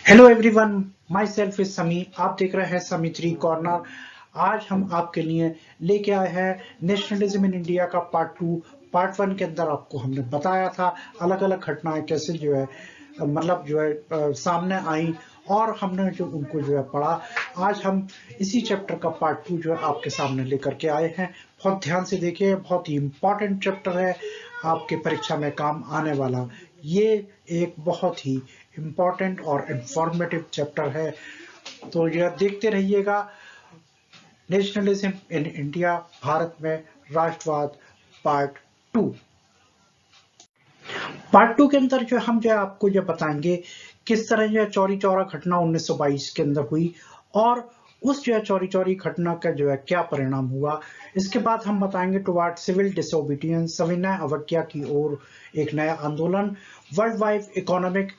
Hello everyone, my self is समी। आप देख रहे हैं समी थ्री कॉर्नर। आज हम आपके लिए लेके आए हैं नेशनलिज्म इन इंडिया का पार्ट 2। पार्ट 1 के अंदर आपको हमने बताया था अलग अलग घटनाएं कैसे जो है सामने आई, और हमने जो उनको जो है पढ़ा। आज हम इसी चैप्टर का पार्ट 2 जो है आपके सामने लेकर के आए हैं। बहुत ध्यान से देखिए, बहुत ही इम्पोर्टेंट चैप्टर है, आपके परीक्षा में काम आने वाला। ये एक बहुत ही इम्पोर्टेंट और इंफॉर्मेटिव चैप्टर है, तो यह देखते रहिएगा। नेशनलिज्म इन इंडिया, भारत में राष्ट्रवाद, पार्ट 2। पार्ट 2 के अंदर जो हम जो है आपको ये बताएंगे किस तरह जो चौरी चौरा घटना 1922 के अंदर हुई, और उस जो है चौरी चौरी घटना का जो है क्या परिणाम हुआ। इसके बाद हम बताएंगे टुवार्ड सिविल डिसोबीडियंस, सविनय अवज्ञा की ओर एक नया आंदोलन, वर्ल्ड वाइड इकोनॉमिक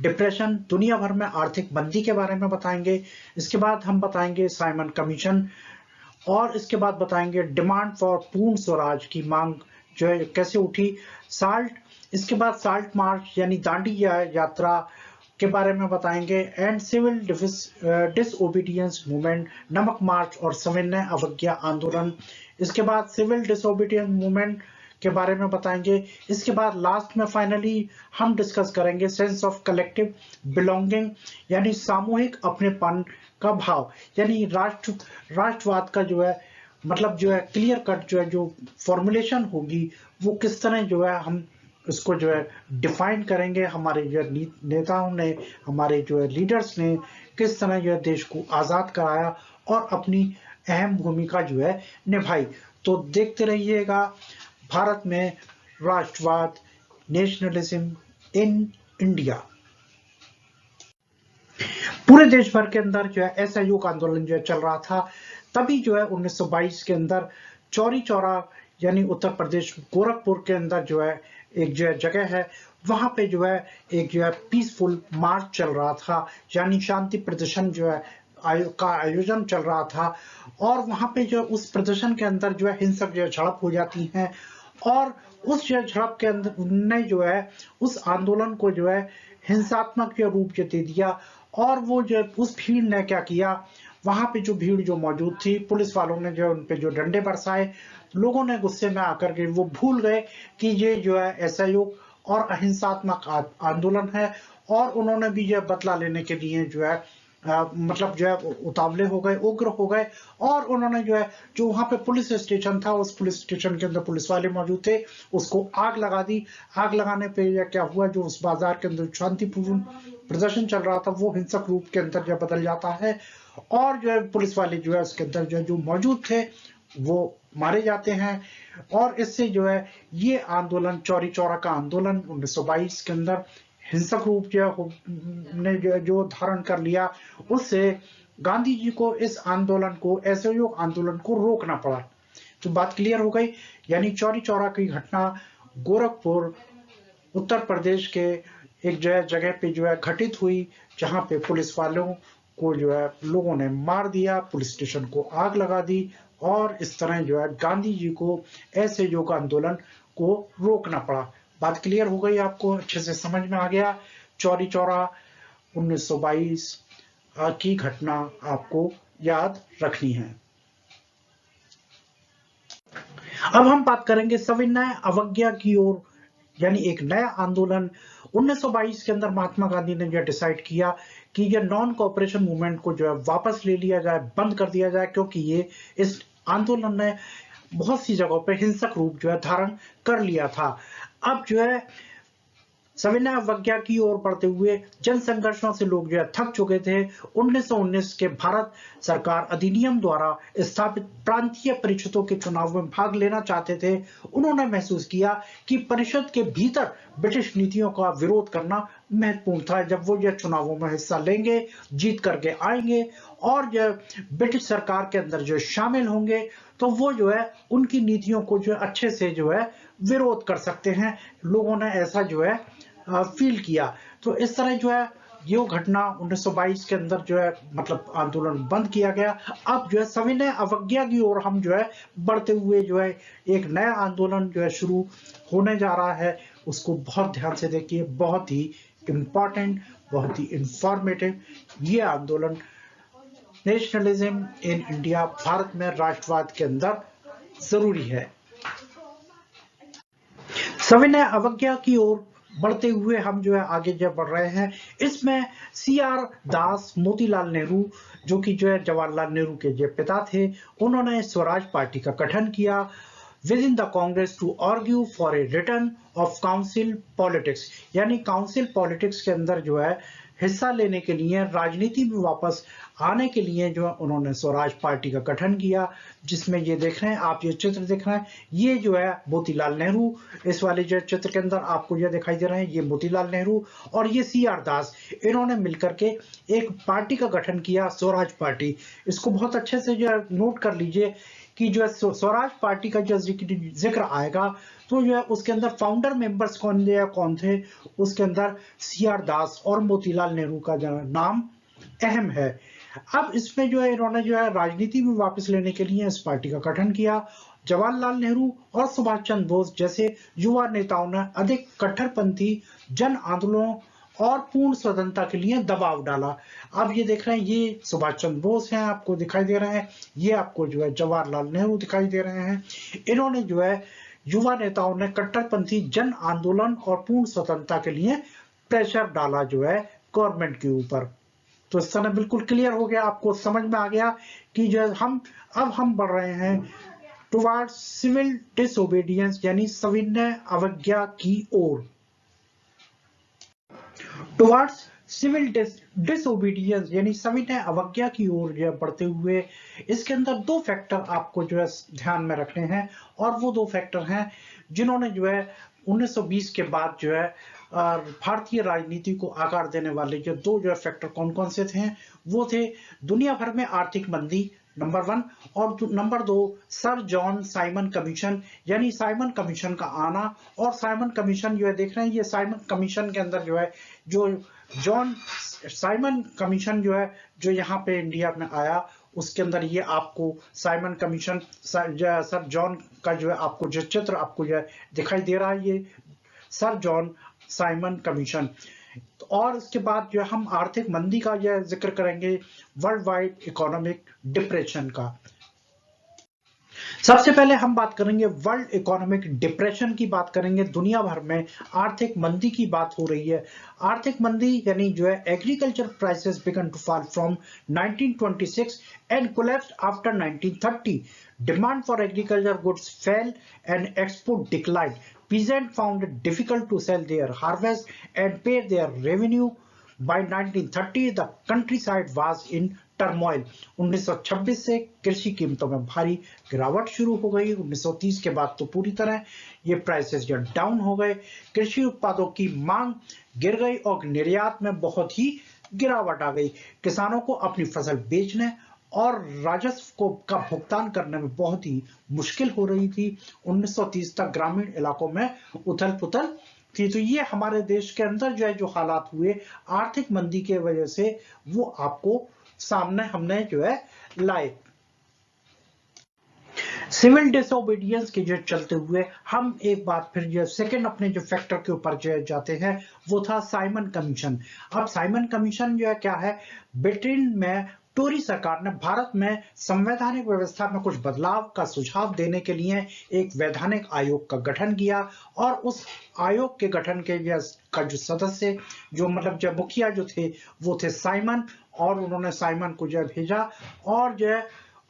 डिप्रेशन, दुनिया भर में आर्थिक मंदी के बारे में बताएंगे। इसके बाद हम बताएंगे साइमन कमीशन, और इसके बाद बताएंगे डिमांड फॉर पूर्ण स्वराज की मांग जो है कैसे उठी। साल्ट, इसके बाद साल्ट मार्च यानी दांडी यात्रा के बारे में बताएंगे। एंड सिविल डिसओबीडियंस मूवमेंट, नमक मार्च और सविनय अवज्ञा आंदोलन। इसके बाद सिविल डिसओबीडियंस मूवमेंट के बारे में बताएंगे। इसके बाद लास्ट में फाइनली हम डिस्कस करेंगे सेंस ऑफ कलेक्टिव बिलोंगिंग, यानी सामूहिक अपनेपन का भाव, यानी राष्ट्रवाद का जो है जो है क्लियर कट जो है जो फॉर्मुलेशन होगी, वो किस तरह जो है हम इसको जो है डिफाइन करेंगे। हमारे जो नेताओं ने, हमारे जो है लीडर्स ने किस तरह जो है देश को आजाद कराया और अपनी अहम भूमिका जो है निभाई। तो देखते रहिएगा भारत में राष्ट्रवाद, नेशनलिज्म इन इंडिया। पूरे देश भर के अंदर जो है असहयोग आंदोलन जो है चल रहा था। तभी जो है 1922 के अंदर चौरी चौरा यानी उत्तर प्रदेश गोरखपुर के अंदर जो है एक जो है जगह है, वहां पे जो है एक जो है पीसफुल मार्च चल रहा था, यानी शांति प्रदर्शन जो है का आयोजन चल रहा था। और वहां पे जो उस प्रदर्शन के अंदर जो है हिंसक जो है झड़प हो जाती है, और उस जो झड़प के अंदर ने जो है उस आंदोलन को जो है हिंसात्मक जो रूप जो दे दिया। और वो जो उस भीड़ ने क्या किया, वहां पे जो भीड़ जो मौजूद थी, पुलिस वालों ने जो उन पे जो डंडे बरसाए। लोगों ने गुस्से में आकर के वो भूल गए कि ये जो है असहयोग और अहिंसात्मक आंदोलन है, और उन्होंने भी जो बदला लेने के लिए जो है जो है उतावले हो गए, उग्र हो गए। और उन्होंने जो है जो वहां पे पुलिस स्टेशन था, उस पुलिस स्टेशन के अंदर पुलिस वाले मौजूद थे, उसको आग लगा दी। आग लगाने पे या क्या हुआ, जो उस बाजार के अंदर शांतिपूर्ण प्रदर्शन चल रहा था वो हिंसक रूप के अंदर जो बदल जाता है, और जो है पुलिस वाले जो है उसके अंदर जो मौजूद थे वो मारे जाते हैं। और इससे जो है ये आंदोलन चौरी चौरा का आंदोलन 1922 के अंदर हिंसक रूप ने जो धारण कर लिया। उससे गांधी जी को इस आंदोलन को, असहयोग आंदोलन को रोकना पड़ा। तो बात क्लियर हो गई, यानी चौरी चौरा की घटना गोरखपुर उत्तर प्रदेश के एक जो है जगह पे जो है घटित हुई, जहां पे पुलिस वालों को जो है लोगों ने मार दिया, पुलिस स्टेशन को आग लगा दी। और इस तरह जो है गांधी जी को असहयोग आंदोलन को रोकना पड़ा। बात क्लियर हो गई, आपको अच्छे से समझ में आ गया। चौरी चौरा 1922 की घटना आपको याद रखनी है। अब हम बात करेंगे सविनय अवज्ञा की ओर, यानी एक नया आंदोलन। 1922 के अंदर महात्मा गांधी ने यह डिसाइड किया कि यह नॉन कोऑपरेशन मूवमेंट को जो है वापस ले लिया जाए, बंद कर दिया जाए, क्योंकि ये इस आंदोलन ने बहुत सी जगहों पे हिंसक रूप जो है धारण कर लिया था। अब जो है सविनय अवज्ञा की ओर बढ़ते हुए जन संघर्षों से लोग जो है थक चुके थे। 1919 के भारत सरकार अधिनियम द्वारा स्थापित प्रांतीय परिषदों के चुनाव में भाग लेना चाहते थे। उन्होंने महसूस किया कि परिषद के भीतर ब्रिटिश नीतियों का विरोध करना महत्वपूर्ण था। जब वो यह चुनावों में हिस्सा लेंगे, जीत करके आएंगे, और जो ब्रिटिश सरकार के अंदर जो शामिल होंगे, तो वो जो है उनकी नीतियों को जो अच्छे से जो है विरोध कर सकते हैं। लोगों ने ऐसा जो है फील किया। तो इस तरह जो है ये घटना 1922 के अंदर जो है आंदोलन बंद किया गया। अब जो है सविनय अवज्ञा की ओर हम जो है बढ़ते हुए जो है एक नया आंदोलन जो है शुरू होने जा रहा है। उसको बहुत ध्यान से देखिए, बहुत ही इंपॉर्टेंट, बहुत ही इंफॉर्मेटिव ये आंदोलन नेशनलिज्म इन इंडिया, भारत में राष्ट्रवाद के अंदर जरूरी है। सविनय अवज्ञा की ओर बढ़ते हुए हम आगे बढ़ रहे हैं। इसमें CR दास, मोतीलाल नेहरू, जो कि जवाहरलाल नेहरू के पिता थे, उन्होंने स्वराज पार्टी का गठन किया within the Congress to argue for a return of council politics, यानी काउंसिल पॉलिटिक्स के अंदर हिस्सा लेने के लिए, राजनीति में वापस आने के लिए उन्होंने स्वराज पार्टी का गठन किया, जिसमें ये देख रहे हैं आप, ये चित्र देख रहे हैं, ये मोतीलाल नेहरू, इस वाले चित्र के अंदर आपको दिखाई दे रहे हैं, ये मोतीलाल नेहरू और ये CR दास, इन्होंने मिलकर के एक पार्टी का गठन किया, स्वराज पार्टी। इसको बहुत अच्छे से नोट कर लीजिए कि स्वराज पार्टी का जिक्र आएगा तो उसके अंदर फाउंडर मेंबर्स कौन थे, उसके अंदर CR दास और मोतीलाल नेहरू का नाम अहम है। अब इसमें इन्होंने राजनीति में वापस लेने के लिए इस पार्टी का गठन किया। जवाहरलाल नेहरू और सुभाष चंद्र बोस जैसे युवा नेताओं ने अधिक कट्टरपंथी जन आंदोलनों और पूर्ण स्वतंत्रता के लिए दबाव डाला। अब ये देख रहे हैं, ये सुभाष चंद्र बोस हैं, आपको दिखाई दे रहे हैं, ये आपको जवाहरलाल नेहरू दिखाई दे रहे हैं। इन्होंने युवा नेताओं ने कट्टरपंथी जन आंदोलन और पूर्ण स्वतंत्रता के लिए प्रेशर डाला गवर्नमेंट के ऊपर। तो इस तरह बिल्कुल क्लियर हो गया, आपको समझ में आ गया कि हम बढ़ रहे हैं टुवर्ड्स सिविल डिसोबीडियंस, यानी सविनय अवज्ञा की ओर। टुवर्ड्स सिविल डिसोबीडियंस यानी सविनय अवज्ञा की ओर बढ़ते हुए, इसके अंदर दो फैक्टर आपको ध्यान में रखने हैं, और वो दो फैक्टर हैं जिन्होंने 1920 के बाद भारतीय राजनीति को आकार देने वाले दो फैक्टर कौन कौन से थे। वो थे दुनिया भर में आर्थिक मंदी, नंबर 1, और number 2 sir John Simon commission, यानी साइमन कमीशन का आना। और साइमन कमीशन देख रहे हैं, ये साइमन कमीशन के अंदर जो जॉन साइमन कमीशन जो यहाँ पे इंडिया में आया, उसके अंदर ये आपको साइमन कमीशन, सर जॉन का आपको चित्र आपको दिखाई दे रहा है, ये सर जॉन साइमन कमीशन। और इसके बाद हम आर्थिक मंदी का जिक्र करेंगे, वर्ल्ड वाइड इकोनॉमिक डिप्रेशन का। सबसे पहले हम बात करेंगे वर्ल्ड इकोनॉमिक डिप्रेशन की, बात करेंगे दुनिया भर में आर्थिक मंदी की बात हो रही है। आर्थिक मंदी यानी agriculture prices began to fall from 1926 and collapsed after 1930। Demand for agriculture goods fell and export declined. Peasants found it difficult to sell their harvest and pay their revenue. By 1930, the countryside was in turmoil. 1926 से कृषि कीमतों में भारी गिरावट शुरू हो गई। 1930 के बाद तो पूरी तरह ये प्राइसेस डाउन हो गए, कृषि उत्पादों की मांग गिर गई और निर्यात में बहुत ही गिरावट आ गई। किसानों को अपनी फसल बेचने और राजस्व का भुगतान करने में बहुत ही मुश्किल हो रही थी। 1930 तक ग्रामीण इलाकों में उथल पुथल थी। तो ये हमारे देश के अंदर जो हालात हुए आर्थिक मंदी के वजह से, वो आपको सामने हमने लाए। सिविल डिसोबीडियंस के चलते हुए हम एक बार फिर सेकंड अपने फैक्टर के ऊपर जाते हैं, वो था साइमन कमीशन। अब साइमन कमीशन क्या है, ब्रिटेन में टोरी सरकार ने भारत में संवैधानिक व्यवस्था में कुछ बदलाव का सुझाव देने के लिए एक वैधानिक आयोग का गठन किया। और उस आयोग के गठन के का सदस्य मुखिया थे, वो थे साइमन। और उन्होंने साइमन को भेजा, और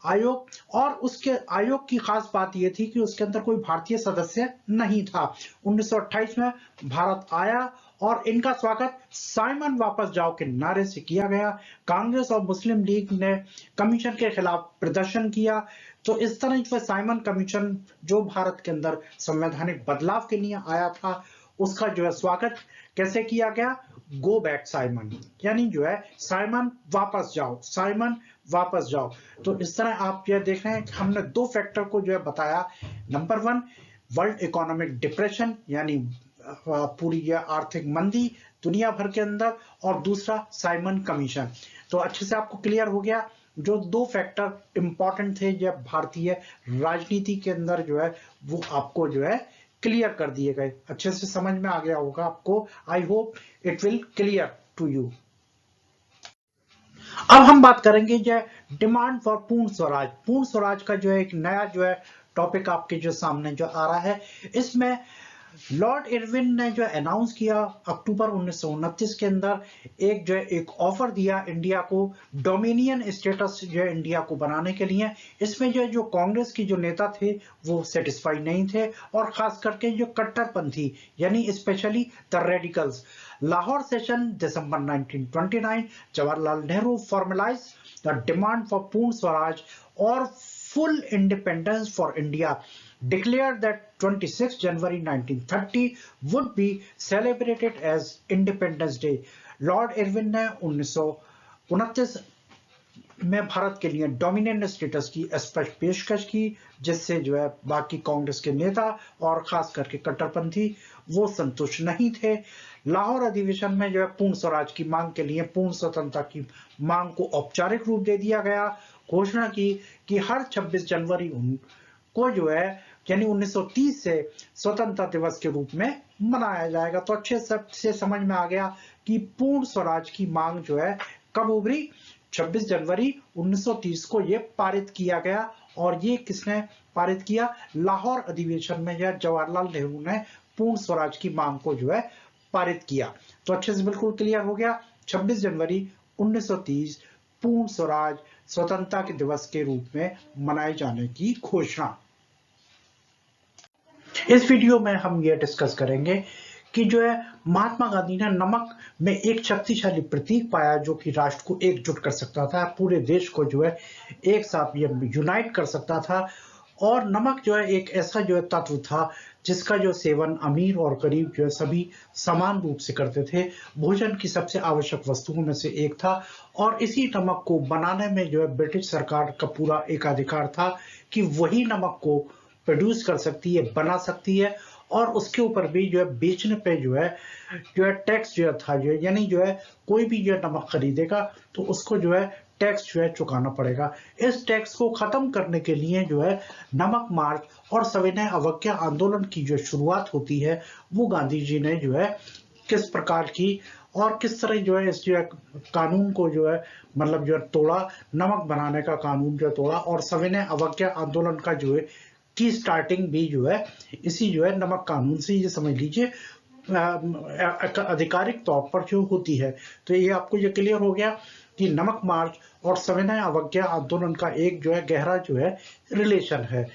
आयोग, और उसके आयोग की खास बात यह थी कि उसके अंदर कोई भारतीय सदस्य नहीं था। 1928 में भारत आया और इनका स्वागत साइमन वापस जाओ के नारे से किया गया। कांग्रेस और मुस्लिम लीग ने कमीशन के खिलाफ प्रदर्शन किया। तो इस तरह साइमन कमीशन जो भारत के अंदर संवैधानिक बदलाव के लिए आया था, उसका स्वागत कैसे किया गया, गो बैक साइमन, यानी साइमन वापस जाओ, साइमन वापस जाओ। तो इस तरह आप देख रहे हैं कि हमने दो फैक्टर को बताया। नंबर 1 वर्ल्ड इकोनॉमिक डिप्रेशन, यानी पूरी आर्थिक मंदी दुनिया भर के अंदर, और दूसरा साइमन कमीशन। तो अच्छे से आपको क्लियर हो गया जो दो फैक्टर इंपॉर्टेंट थे भारतीय राजनीति के अंदर वो आपको क्लियर कर दिए गए। अच्छे से समझ में आ गया होगा आपको। I hope it will clear to you. अब हम बात करेंगे जो डिमांड फॉर पूर्ण स्वराज। पूर्ण स्वराज का जो है एक नया जो है टॉपिक आपके जो सामने जो आ रहा है। इसमें लॉर्ड इरविन ने जो अनाउंस किया अक्टूबर 1929 के अंदर एक ऑफर दिया इंडिया को, डोमिनियन स्टेटस जो है इंडिया को बनाने के लिए। इसमें जो कांग्रेस की जो नेता थे वो सेटिस्फाई नहीं थे, और खास करके जो कट्टरपंथी यानी specially the radicals. Lahore session December 1929, Jawaharlal Nehru formalise the demand for Purna Swaraj और full independence for India, declared that 26 January 1930 would be celebrated as Independence Day. Lord Irwin ने 1929 में भारत के लिए डोमिनेंट स्टेटस की स्पष्ट पेशकश की, जिससे जो है बाकी कांग्रेस के नेता और खास करके कट्टरपंथी वो संतुष्ट नहीं थे। लाहौर अधिवेशन में जो है पूर्ण स्वराज की मांग के लिए पूर्ण स्वतंत्रता की मांग को औपचारिक रूप दे दिया गया। घोषणा की कि हर 26 जनवरी को जो है यानी 1930 से स्वतंत्रता दिवस के रूप में मनाया जाएगा। तो अच्छे से समझ में आ गया कि पूर्ण स्वराज की मांग जो है कब उभरी, 26 जनवरी 1930 को ये पारित किया गया। और ये किसने पारित किया? लाहौर अधिवेशन में जवाहरलाल नेहरू ने पूर्ण स्वराज की मांग को जो है पारित किया। तो अच्छे से बिल्कुल क्लियर हो गया। 26 जनवरी 1930 पूर्ण स्वराज स्वतंत्रता के दिवस के रूप में मनाए जाने की घोषणा। इस वीडियो में हम ये डिस्कस करेंगे कि जो है महात्मा गांधी ने नमक में एक शक्तिशाली प्रतीक पाया जो कि राष्ट्र को एकजुट कर सकता था, पूरे देश को जो है एक साथ ये यूनाइट कर सकता था। और नमक जो है एक ऐसा जो है तत्व था जिसका जो सेवन अमीर और गरीब जो है सभी समान रूप से करते थे। भोजन की सबसे आवश्यक वस्तुओं में से एक था, और इसी नमक को बनाने में जो है ब्रिटिश सरकार का पूरा एकाधिकार था कि वही नमक को प्रोड्यूस कर सकती है, बना सकती है, और उसके ऊपर भी जो है बेचने पे जो है टैक्स जो था जो यानी जो है कोई भी जो नमक खरीदेगा तो उसको जो है टैक्स जो है चुकाना पड़ेगा। इस टैक्स को खत्म करने के लिए जो है नमक मार्च और सविनय अवज्ञा आंदोलन की जो शुरुआत होती है वो गांधी जी ने जो है किस प्रकार की और किस तरह जो है इस जो है कानून को जो है मतलब जो है तोड़ा, नमक बनाने का कानून जो है तोड़ा, और सविनय अवज्ञा आंदोलन का जो है की स्टार्टिंग भी जो है इसी जो है नमक कानून से ये समझ लीजिए आधिकारिक तौर पर जो होती है। तो ये आपको ये क्लियर हो गया कि नमक मार्च और सविनय अवज्ञा आंदोलन का एक जो है गहरा जो है रिलेशन है।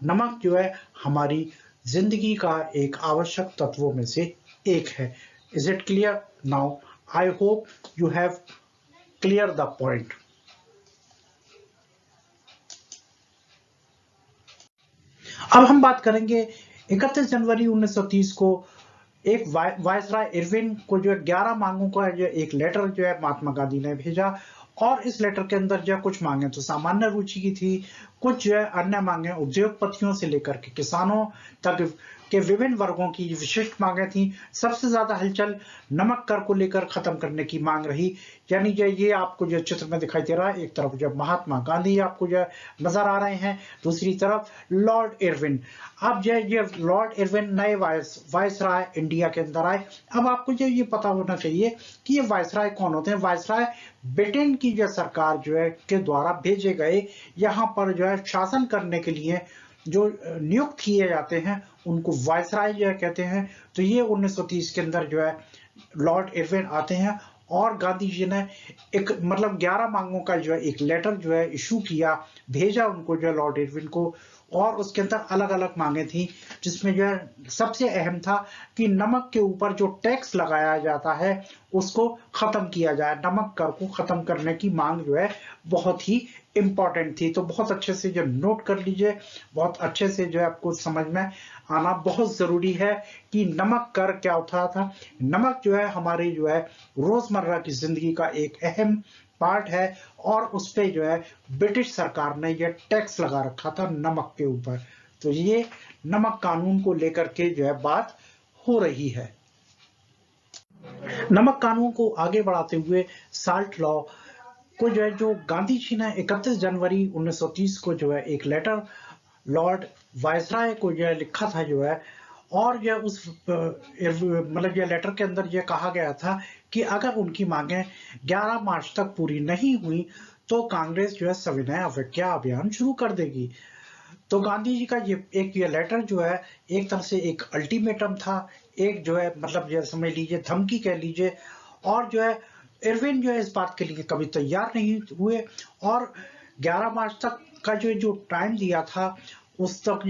नमक जो है हमारी जिंदगी का एक आवश्यक तत्वों में से एक है। Is it clear now? I hope you have clear the point. अब हम बात करेंगे 31 जनवरी 1930 को एक वायसराय इरविन को जो 11 मांगों का जो एक लेटर जो है महात्मा गांधी ने भेजा, और इस लेटर के अंदर जो कुछ मांगे तो सामान्य रुचि की थी, कुछ जो है अन्य मांगे उद्योगपतियों से लेकर के किसानों तक के विभिन्न वर्गों की विशिष्ट मांगे थी। सबसे ज्यादा हलचल नमक कर को लेकर खत्म करने की मांग रही। यानी जो ये आपको जो चित्र में दिखाई दे रहा है, एक तरफ जो महात्मा गांधी आपको जो नजर आ रहे हैं, दूसरी तरफ लॉर्ड इरविन। अब जो ये लॉर्ड इरविन नए वायसराय इंडिया के अंदर आए। अब आपको जो ये पता होना चाहिए कि ये वायसराय कौन होते हैं। वायसराय ब्रिटेन की जो सरकार जो है के द्वारा भेजे गए यहाँ पर जो है शासन करने के लिए जो नियुक्त किए जाते हैं उनको वायसराय जो है कहते हैं। तो ये 1930 के अंदर जो है लॉर्ड इरविन आते हैं, और गांधी जी ने एक मतलब 11 मांगों का जो है एक लेटर जो है इशू किया, भेजा उनको जो है लॉर्ड इरविन को। और उसके अंदर अलग अलग मांगे थी, जिसमें जो है सबसे अहम था कि नमक के ऊपर जो टैक्स लगाया जाता है उसको खत्म किया जाए। नमक कर को खत्म करने की मांग जो है बहुत ही इंपॉर्टेंट थी। तो बहुत अच्छे से जो नोट कर लीजिए, बहुत अच्छे से जो है आपको समझ में आना बहुत जरूरी है कि नमक कर क्या होता था। नमक जो है हमारे जो है रोजमर्रा की जिंदगी का एक अहम पार्ट है, और उस पे जो है ब्रिटिश सरकार ने ये टैक्स लगा रखा था नमक के ऊपर। तो ये नमक कानून को लेकर के जो है बात हो रही है। नमक कानून को आगे बढ़ाते हुए साल्ट लॉ को जो है जो गांधी जी ने 31 जनवरी 1930 को जो है एक लेटर लॉर्ड वायसराय को जो है लिखा था जो है, और यह उस मतलब यह लेटर के अंदर यह कहा गया था कि अगर उनकी मांगें 11 मार्च तक पूरी नहीं हुई तो कांग्रेस जो है सविनय अवज्ञा अभियान शुरू कर देगी। तो गांधी जी का ये लेटर जो है एक तरह से एक अल्टीमेटम था, एक जो है मतलब ये समझ लीजिए धमकी कह लीजिए। और जो है इरविन जो है इस बात के लिए कभी तैयार नहीं हुए और 11 मार्च तक का जो टाइम दिया था उस तक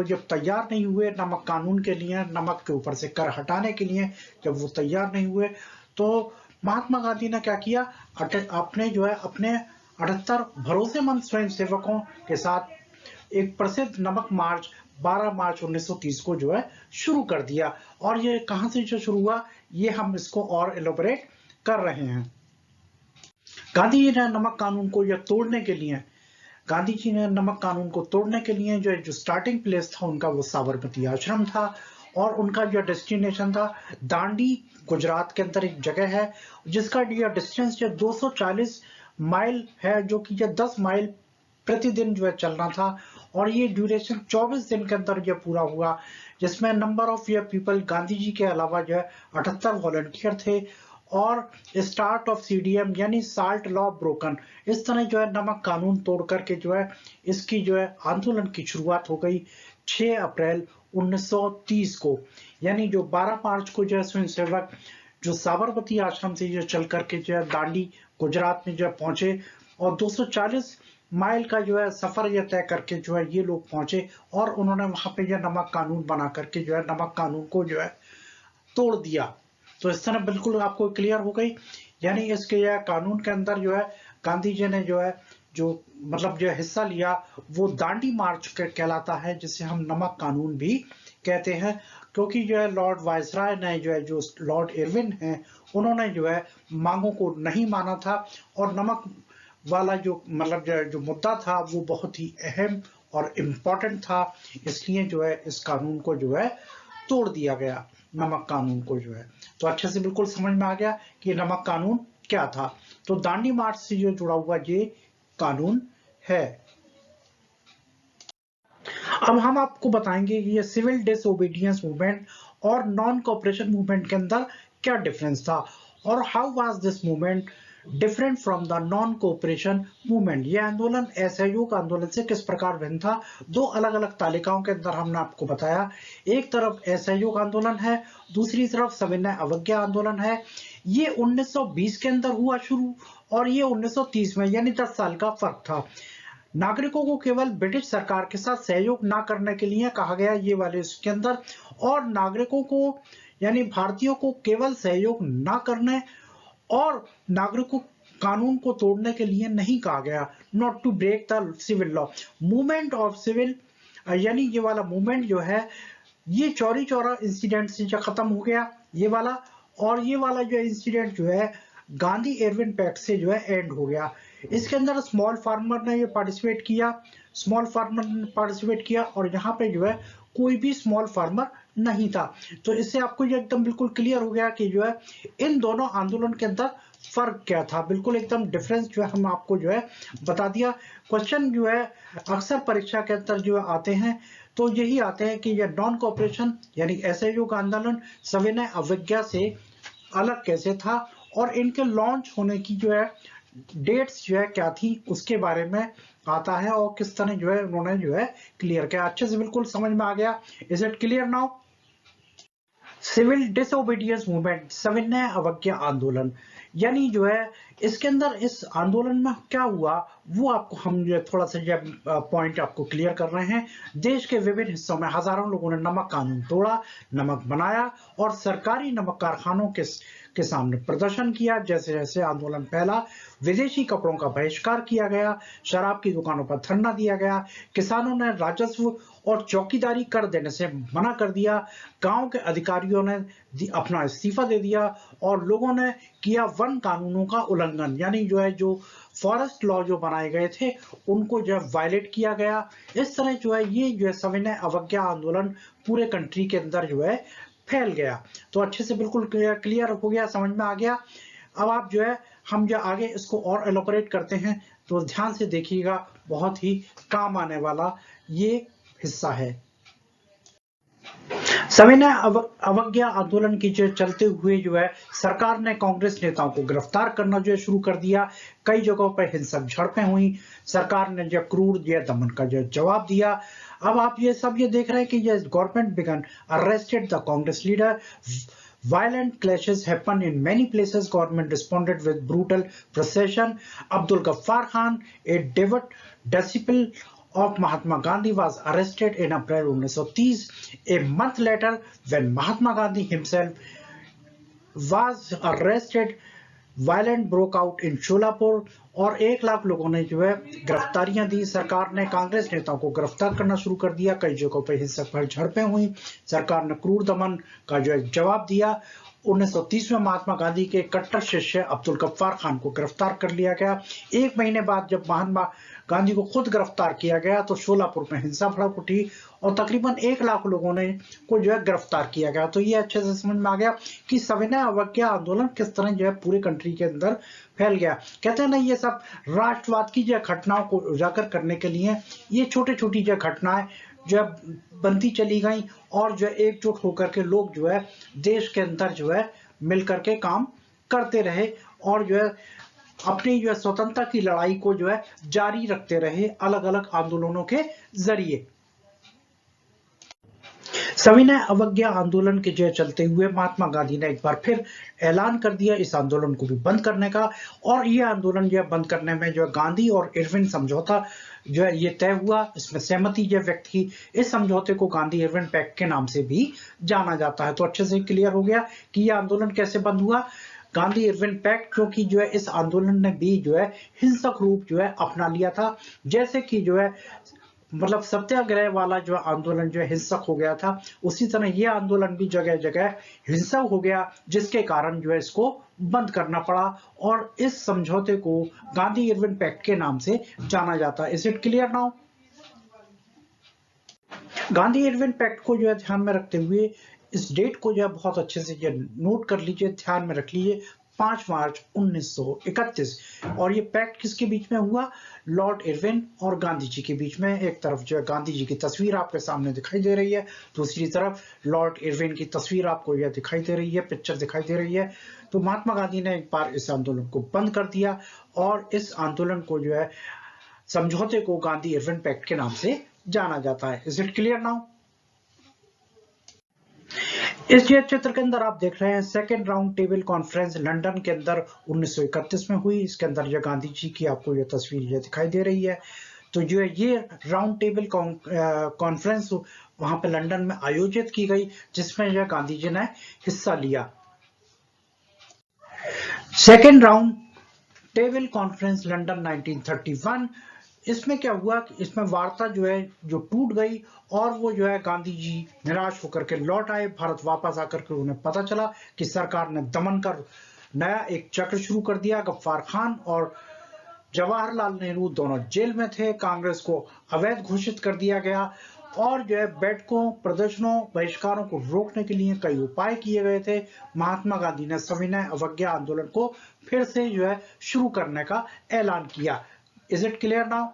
जब तैयार नहीं हुए नमक कानून के लिए, नमक के ऊपर से कर हटाने के लिए जब वो तैयार नहीं हुए तो महात्मा गांधी ने क्या किया, अपने जो है अपने 78 भरोसेमंद स्वयंसेवकों के साथ एक प्रसिद्ध नमक मार्च 12 मार्च 1930 को जो है शुरू कर दिया। और ये कहां से जो शुरू हुआ ये हम इसको और एलोबरेट कर रहे हैं। गांधी जी ने नमक कानून को यह तोड़ने के लिए गांधी जी ने नमक कानून को तोड़ने के लिए जो स्टार्टिंग प्लेस था उनका वो साबरमती आश्रम था और उनका जो डेस्टिनेशन था दांडी गुजरात के अंदर एक जगह है जिसका ये डिस्टेंस जो 240 माइल है, जो कि ये 10 माइल प्रतिदिन जो है चलना था। और ये ड्यूरेशन 24 दिन के अंदर ये पूरा हुआ, जिसमें नंबर ऑफ ये पीपल गांधी जी के अलावा जो है 78 वॉलंटियर थे। और स्टार्ट ऑफ सीडीएम यानी साल्ट लॉ ब्रोकन, इस तरह जो है नमक कानून तोड़ करके जो है इसकी जो है आंदोलन की शुरुआत हो गई 6 अप्रैल 1930 को। यानी जो 12 मार्च को जो है स्वयंसेवक जो साबरमती आश्रम से जो चल करके जो है दांडी गुजरात में जो है पहुंचे और 240 माइल का जो है सफर यह तय करके जो है ये लोग पहुंचे और उन्होंने वहां पे यह नमक कानून बना करके जो है नमक कानून को जो है तोड़ दिया। तो इस तरह बिल्कुल आपको क्लियर हो गई। यानी इसके यह कानून के अंदर जो है गांधी जी ने जो है जो मतलब जो हिस्सा लिया वो दांडी मार्च कहलाता है, जिसे हम नमक कानून भी कहते हैं। क्योंकि जो है लॉर्ड वायसराय ने जो है जो लॉर्ड इरविन हैं उन्होंने जो है मांगों को नहीं माना था और नमक वाला जो मतलब जो मुद्दा था वो बहुत ही अहम और इम्पोर्टेंट था, इसलिए जो है इस कानून को जो है तोड़ दिया गया, नमक कानून को जो है। तो अच्छे से बिल्कुल समझ में आ गया कि नमक कानून क्या था। तो दांडी मार्च से जो जुड़ा हुआ ये कानून है। अब हम आपको बताएंगे कि ये सिविल डिसओबीडियंस मूवमेंट और नॉन कोऑपरेशन मूवमेंट के अंदर क्या डिफरेंस था और how was this movement different from the non cooperation movement. ये आंदोलन असहयोग आंदोलन से किस प्रकार भिन्न था। दो अलग अलग तालिकाओं के अंदर हमने आपको बताया, एक तरफ असहयोग आंदोलन है, दूसरी तरफ सविनय अवज्ञा आंदोलन है। ये 1920 के अंदर हुआ शुरू और ये 1930 में, यानी 10 साल का फर्क था। नागरिकों को केवल ब्रिटिश सरकार के साथ सहयोग ना करने के लिए कहा गया ये वाले इसके अंदर, और नागरिकों को यानी भारतीयों को केवल सहयोग ना करने और नागरिकों कानून को तोड़ने के लिए नहीं कहा गया, not to break the civil law. Movement of civil यानी ये वाला मूवमेंट जो है ये चौरी चौरा इंसिडेंट से जो खत्म हो गया ये वाला, और ये वाला जो इंसिडेंट जो है गांधी इरविन पैक्ट से जो है एंड हो गया। इसके अंदर स्मॉल फार्मर ने ये पार्टिसिपेट किया, स्मॉल फार्मर ने पार्टिसिपेट किया और यहाँ पे जो है कोई भी स्मॉल फार्मर नहीं था। तो इससे आपको ये एकदम बिल्कुल क्लियर हो गया कि जो है इन दोनों आंदोलन के अंदर फर्क क्या था, बिल्कुल एकदम डिफरेंस जो है हम आपको जो है बता दिया। क्वेश्चन जो है अक्सर परीक्षा के अंदर जो आते हैं तो यही आते हैं कि यह नॉन कोऑपरेशन यानी असहयोग आंदोलन सविनय अवज्ञा से अलग कैसे था और इनके लॉन्च होने की जो है डेट्स जो है क्या थी उसके बारे में आता है और किस तरह जो है उन्होंने जो है क्लियर किया। अच्छे से बिल्कुल समझ में आ गया। Is it clear now. Civil disobedience movement सविनय अवज्ञा आंदोलन, यानी जो है इसके अंदर इस आंदोलन में क्या हुआ वो आपको हम जो थोड़ा सा जो पॉइंट आपको क्लियर कर रहे हैं। देश के विभिन्न हिस्सों में हजारों लोगों ने नमक कानून तोड़ा, नमक बनाया और सरकारी नमक कारखानों के सामने प्रदर्शन किया। जैसे जैसे आंदोलन फैला विदेशी कपड़ों का बहिष्कार किया गया, शराब की दुकानों पर धरना दिया गया, किसानों ने राजस्व और चौकीदारी कर देने से मना कर दिया, गांव के अधिकारियों ने अपना इस्तीफा दे दिया और लोगों ने किया वन कानूनों का उल्लंघन, यानी जो है जो फॉरेस्ट लॉ जो बनाए गए थे उनको जो है वायलेट किया गया। इस तरह जो है ये जो है सविनय अवज्ञा आंदोलन पूरे कंट्री के अंदर जो है फैल गया। तो अच्छे से बिल्कुल क्लियर हो गया, समझ में आ गया। अब आप जो है हम जो आगे इसको और एलोबरेट करते हैं तो ध्यान से देखिएगा, बहुत ही काम आने वाला ये हिस्सा है। सविनय अवज्ञा आंदोलन की जो चलते हुए जो है सरकार ने कांग्रेस नेताओं को गिरफ्तार करना जो है शुरू कर दिया। कई जगहों पर हिंसक झड़पें हुई। सरकार ने जो क्रूर जो दमन का जो जवाब दिया। अब आप ये सब ये देख रहे हैं कि ये government began arrested the Congress leader. Violent clashes happen in many places. Government responded with brutal procession. Abdul Ghaffar Khan, a devout disciple of Mahatma Gandhi, was arrested in April 1930. A month later, when Mahatma Gandhi himself was arrested, violent broke out in Sholapur और 1 लाख लोगों ने जो है गिरफ्तारियां दी। सरकार ने कांग्रेस नेताओं को गिरफ्तार करना शुरू कर दिया। कई जगहों पर हिंसक झड़पें हुई। सरकार ने क्रूर दमन का जो है जवाब दिया। 1930 में महात्मा गांधी के कट्टर शिष्य अब्दुल गफ्फार खान को गिरफ्तार कर लिया गया। 1 महीने बाद जब महात्मा गांधी को खुद गिरफ्तार किया गया तो शोलापुर में हिंसा भड़क उठी और तकरीबन 1 लाख लोगों ने को जो है गिरफ्तार किया गया। तो ये अच्छे से समझ में आ गया कि सविनय अवज्ञा आंदोलन किस तरह जो है पूरे कंट्री के अंदर फैल गया। कहते हैं ना, ये सब राष्ट्रवाद की जो घटनाओं को उजागर करने के लिए ये छोटी छोटी जो घटनाएं जो है बनती चली गई और जो है एकजुट होकर के लोग जो है देश के अंदर जो है मिलकर के काम करते रहे और जो है अपनी जो है स्वतंत्रता की लड़ाई को जो है जारी रखते रहे अलग अलग आंदोलनों के जरिए। सविनय अवज्ञा आंदोलन के जो चलते हुए महात्मा गांधी ने एक बार फिर ऐलान कर दिया इस आंदोलन को भी बंद करने का। और ये आंदोलन जो है बंद करने में जो है गांधी और इरविन समझौता जो है ये तय हुआ। इसमें सहमति जो व्यक्त की। इस समझौते को गांधी इरविन पैक्ट के नाम से भी जाना जाता है। तो अच्छे से क्लियर हो गया कि ये आंदोलन कैसे बंद हुआ। गांधी इरविन पैक्ट जो कि जो है इस आंदोलन ने भी जो है हिंसक रूप जो है अपना लिया था। जैसे कि जो है मतलब सत्याग्रह वाला जो आंदोलन जो है हिंसक हो गया था, उसी तरह ये आंदोलन भी जगह जगह हिंसक हो गया, जिसके कारण जो है इसको बंद करना पड़ा और इस समझौते को गांधी इरविन पैक्ट के नाम से जाना जाता है। Is it clear now? Gandhi Irwin pact को जो है ध्यान में रखते हुए इस डेट को जो है बहुत अच्छे से नोट कर लीजिए, ध्यान में रख लीजिए। 5 मार्च 1931। और ये पैक्ट किसके बीच में हुआ? लॉर्ड इरविन और गांधी जी के बीच में। एक तरफ जो है गांधी जी की तस्वीर आपके सामने दिखाई दे रही है, दूसरी तरफ लॉर्ड इरविन की तस्वीर आपको यह दिखाई दे रही है, पिक्चर दिखाई दे रही है। तो महात्मा गांधी ने एक बार इस आंदोलन को बंद कर दिया और इस आंदोलन को जो है समझौते को गांधी इरविन पैक्ट के नाम से जाना जाता है। Is it clear now? इस चित्र के अंदर आप देख रहे हैं second round table conference London के अंदर 1931 में हुई। इसके अंदर जो गांधी जी की आपको ये तस्वीर ये दिखाई दे रही है। तो जो है ये राउंड टेबल कॉन्फ्रेंस वहां पे लंदन में आयोजित की गई, जिसमें जो गांधी जी ने हिस्सा लिया। Second round table conference London 1931। इसमें क्या हुआ कि इसमें वार्ता जो है जो टूट गई और वो जो है गांधी जी निराश होकर के लौट आए। भारत वापस आकर के उन्हें पता चला कि सरकार ने दमन कर नया एक चक्र शुरू कर दिया। गफ्फार खान और जवाहरलाल नेहरू दोनों जेल में थे। कांग्रेस को अवैध घोषित कर दिया गया और जो है बैठकों, प्रदर्शनों, बहिष्कारों को रोकने के लिए कई उपाय किए गए थे। महात्मा गांधी ने सविनय अवज्ञा आंदोलन को फिर से जो है शुरू करने का ऐलान किया। Is it clear now?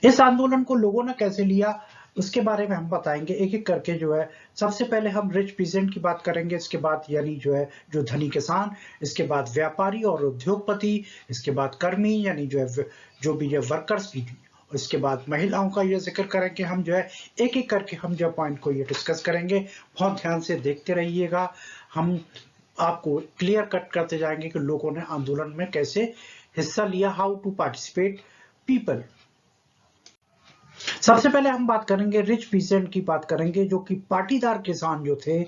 इस आंदोलन को लोगों ने कैसे लिया उसके बारे में हम बताएंगे एक एक करके। जो है सबसे पहले हम रिच पीजेंट की बात करेंगे, इसके बाद यानी जो है जो धनी किसान, इसके बाद व्यापारी और उद्योगपति, इसके बाद कर्मी यानी जो है जो भी जो वर्कर्स भी, इसके बाद महिलाओं का ये जिक्र करेंगे। हम जो है एक एक करके हम जो पॉइंट को ये डिस्कस करेंगे। बहुत ध्यान से देखते रहिएगा। हम आपको क्लियर कट करते जाएंगे कि लोगों ने आंदोलन में कैसे हिस्सा लिया, हाउ टू पार्टिसिपेट पीपल। सबसे पहले हम बात करेंगे रिच पीसेंट की बात करेंगे, जो कि पाटीदार किसान जो थे,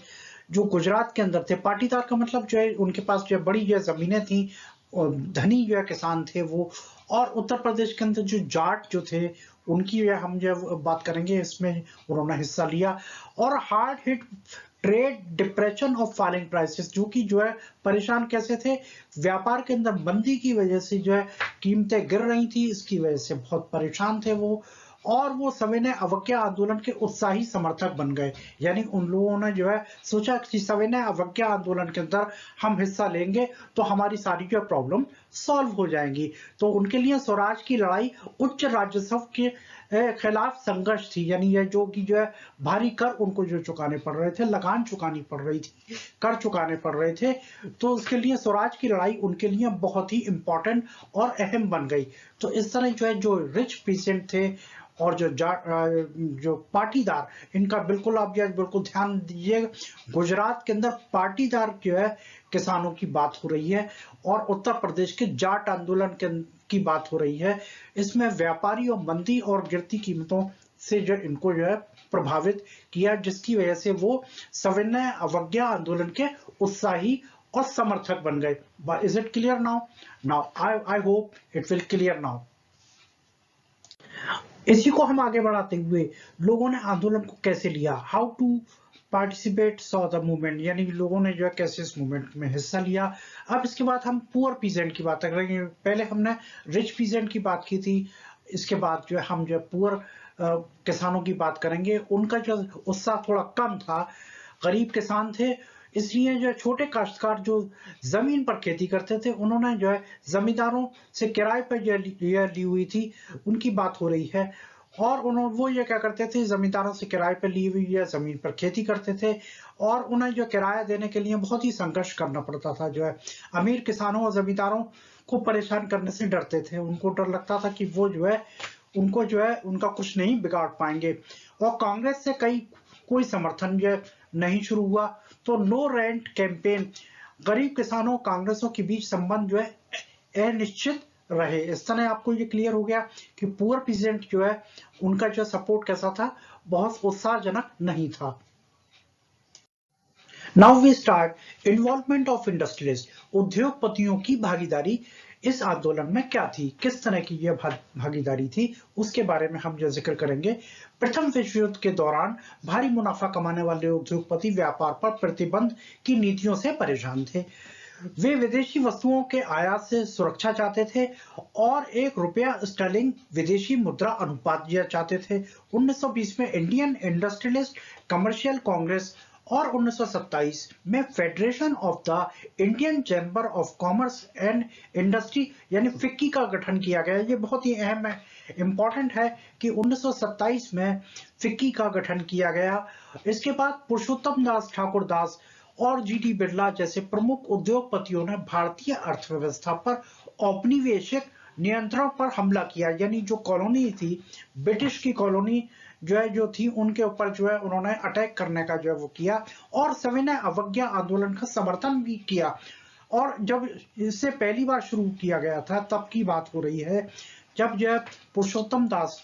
जो गुजरात के अंदर थे। पाटीदार का मतलब जो है उनके पास जो बड़ी जो जमीनें थी और धनी जो है किसान थे वो। और उत्तर प्रदेश के अंदर जो जाट जो थे उनकी जो हम जो बात करेंगे, इसमें उन्होंने हिस्सा लिया। और hard hit trade depression of falling prices, जो कि जो है परेशान कैसे थे, व्यापार के अंदर मंदी की वजह से जो है कीमतें गिर रही थी, इसकी वजह से बहुत परेशान थे वो। और वो सविनय अवज्ञा आंदोलन के उत्साही समर्थक बन गए। यानी उन लोगों ने जो है सोचा कि सविनय अवज्ञा आंदोलन के अंदर हम हिस्सा लेंगे तो हमारी सारी जो प्रॉब्लम सॉल्व हो जाएंगी। तो उनके लिए स्वराज की लड़ाई उच्च राजस्व के खिलाफ संघर्ष थी। यानी ये जो कि जो है भारी कर उनको जो चुकाने पड़ रहे थे, लगान चुकानी पड़ रही थी, कर चुकाने पड़ रहे थे, तो उसके लिए स्वराज की लड़ाई उनके लिए बहुत ही इंपॉर्टेंट और अहम बन गई। तो इस तरह जो है जो रिच पीसेंट थे और जो पाटीदार, इनका बिल्कुल आप जो बिल्कुल ध्यान दीजिए, गुजरात के अंदर पाटीदार जो है किसानों की बात हो रही है और उत्तर प्रदेश के जाट आंदोलन की बात हो रही है। इसमें व्यापारी और मंदी और गिरती कीमतों से जो इनको जो है प्रभावित किया, जिसकी वजह से वो सविनय अवज्ञा आंदोलन के उत्साही और समर्थक बन गए। Is it clear now? I hope it will clear now. इसी को हम आगे बढ़ाते हुए लोगों ने आंदोलन को कैसे लिया, how to participate saw the movement, यानी लोगों ने जो है कैसे इस मूवमेंट में हिस्सा लिया। अब इसके बाद हम पुअर पीजेंट की बात करेंगे। पहले हमने रिच पीजेंट की बात की थी, इसके बाद जो है हम जो पुअर किसानों की बात करेंगे। उनका जो उत्साह थोड़ा कम था, गरीब किसान थे, इसलिए जो है छोटे काश्तकार जो जमीन पर खेती करते थे, उन्होंने जो है जमींदारों से किराए पर जो ली हुई थी, उनकी बात हो रही है। और उन्होंने वो ये क्या करते थे, जमींदारों से किराए पर ली हुई या जमीन पर खेती करते थे और उन्हें जो किराया देने के लिए बहुत ही संघर्ष करना पड़ता था। जो है अमीर किसानों और जमींदारों को परेशान करने से डरते थे, उनको डर लगता था कि वो जो है उनको जो है उनका कुछ नहीं बिगाड़ पाएंगे। और कांग्रेस से कोई समर्थन जो नहीं शुरू हुआ, तो नो रेंट कैंपेन, गरीब किसानों कांग्रेसों के बीच संबंध जो है अनिश्चित रहे। इस तरह आपको ये क्लियर हो गया कि पुअर पीजेंट जो है उनका जो सपोर्ट कैसा था, बहुत उत्साहजनक नहीं था। Now we start involvement of industrialist, उद्योगपतियों की भागीदारी इस आंदोलन में क्या थी, किस तरह की यह भागीदारी थी, उसके बारे में हम जो जिक्र करेंगे। प्रथम विश्व युद्ध के दौरान भारी मुनाफा कमाने वाले उद्योगपति व्यापार पर प्रतिबंध की नीतियों से परेशान थे। वे विदेशी वस्तुओं के आयात से सुरक्षा चाहते थे और ₹1 स्टर्लिंग विदेशी मुद्रा अनुपात चाहते थे। 1920 में इंडियन इंडस्ट्रियलिस्ट कमर्शियल कांग्रेस और 1927 में federation of the Indian chamber of commerce and industry यानी फिक्की का गठन किया गया। ये बहुत ही अहम है, इंपॉर्टेंट है कि 1927 में फिक्की का गठन किया गया। इसके बाद पुरुषोत्तम दास ठाकुर दास और जीडी बिरला जैसे प्रमुख उद्योगपतियों ने भारतीय अर्थव्यवस्था पर औपनिवेशिक नियंत्रण पर हमला किया। यानी जो कॉलोनी थी, ब्रिटिश की कॉलोनी जो थी, उनके ऊपर जो है उन्होंने अटैक करने का जो है वो किया और सविनय अवज्ञा आंदोलन का समर्थन भी किया। और जब इससे पहली बार शुरू किया गया था तब की बात हो रही है, जब जो है पुरुषोत्तम दास